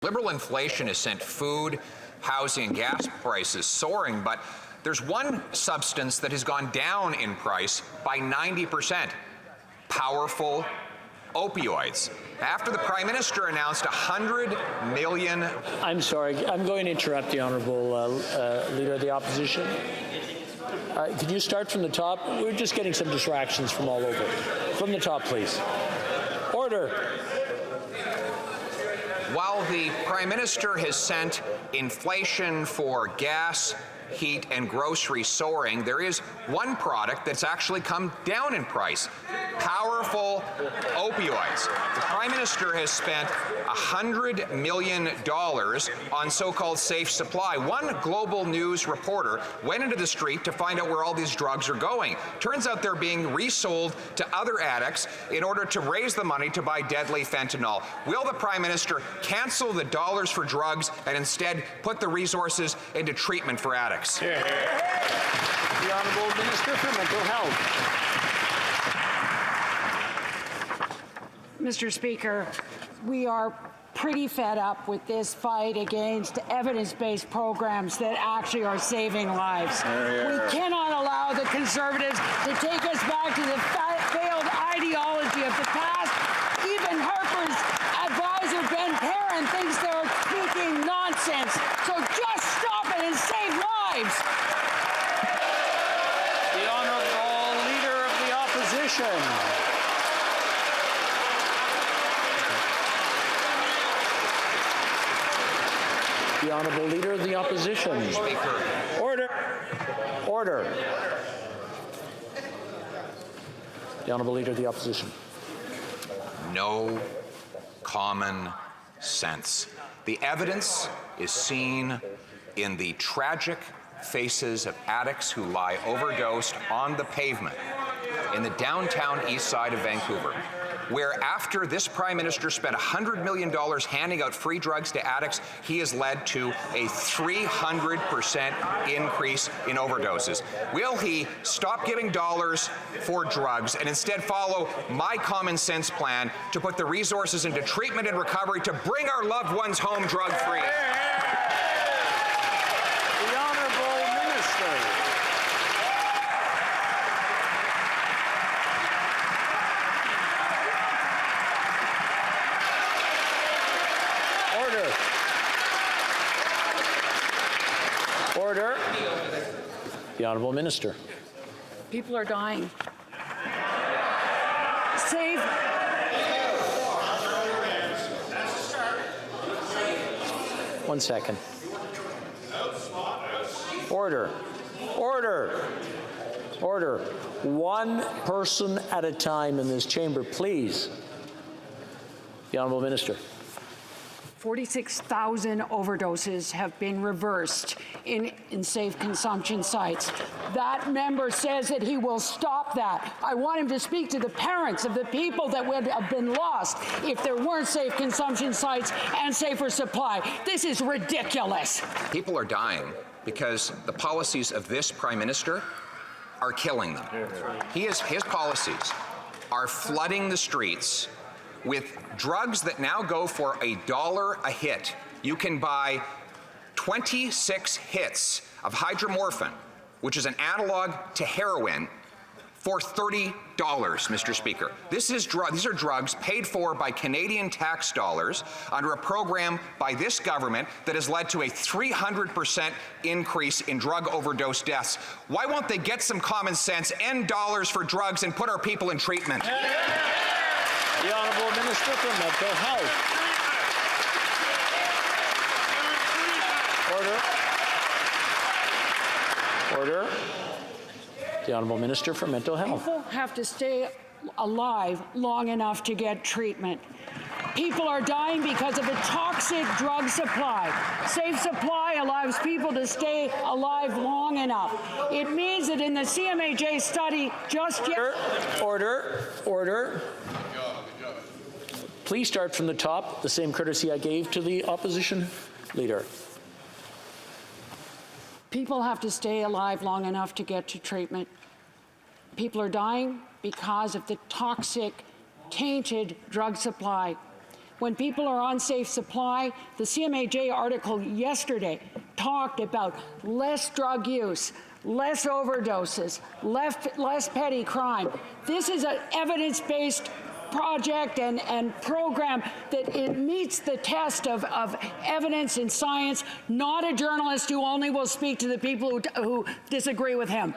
Liberal inflation has sent food, housing, and gas prices soaring, but there's one substance that has gone down in price by 90%. Powerful opioids. After the Prime Minister announced $100 million. I'm sorry, I'm going to interrupt the Honourable Leader of the Opposition. Can you start from the top? We're just getting some distractions from all over. From the top, please. Order. While the Prime Minister has sent inflation for gas, heat, and groceries soaring, there is one product that's actually come down in price: powerful opioids. The Prime Minister has spent $100 million on so-called safe supply. One Global News reporter went into the street to find out where all these drugs are going. Turns out they're being resold to other addicts in order to raise the money to buy deadly fentanyl. Will the Prime Minister cancel the dollars for drugs and instead put the resources into treatment for addicts? The Honourable Minister for Mental Health. Mr. Speaker, we are pretty fed up with this fight against evidence-based programs that actually are saving lives. We cannot allow the Conservatives to take us back to the failed ideology of the past. Even Harper's advisor, Ben Perrin, thinks they're speaking nonsense. So just stop it and save lives. The Honourable Leader of the Opposition. The Honourable Leader of the Opposition. Speaker. Order. Order. The Honourable Leader of the Opposition. No common sense. The evidence is seen in the tragic faces of addicts who lie overdosed on the pavement in the downtown east side of Vancouver, where after this Prime Minister spent $100 million handing out free drugs to addicts, he has led to a 300% increase in overdoses. Will he stop giving dollars for drugs and instead follow my common sense plan to put the resources into treatment and recovery to bring our loved ones home drug-free? The Honourable Minister. Order. The Honourable Minister. People are dying. Save. One second. Order. Order. Order. One person at a time in this chamber, please. The Honourable Minister. 46,000 overdoses have been reversed in safe consumption sites. That member says that he will stop that. I want him to speak to the parents of the people that would have been lost if there weren't safe consumption sites and safer supply. This is ridiculous. People are dying because the policies of this Prime Minister are killing them. His policies are flooding the streets with drugs that now go for $1 a hit. You can buy 26 hits of hydromorphine, which is an analog to heroin, for $30, Mr. Speaker. These are drugs paid for by Canadian tax dollars under a program by this government that has led to a 300% increase in drug overdose deaths. Why won't they get some common sense, end dollars for drugs, and put our people in treatment? The Honourable Minister for Mental Health. Order. Order. The Honourable Minister for Mental Health. People have to stay alive long enough to get treatment. People are dying because of a toxic drug supply. Safe supply allows people to stay alive long enough. It means that in the CMAJ study just yet— Order. Please start from the top, the same courtesy I gave to the opposition leader. People have to stay alive long enough to get to treatment. People are dying because of the toxic, tainted drug supply. when people are on safe supply. The CMAJ article yesterday talked about less drug use, less overdoses, less petty crime. This is an evidence-based project and program that it meets the test of evidence and science, not a journalist who only will speak to the people who disagree with him.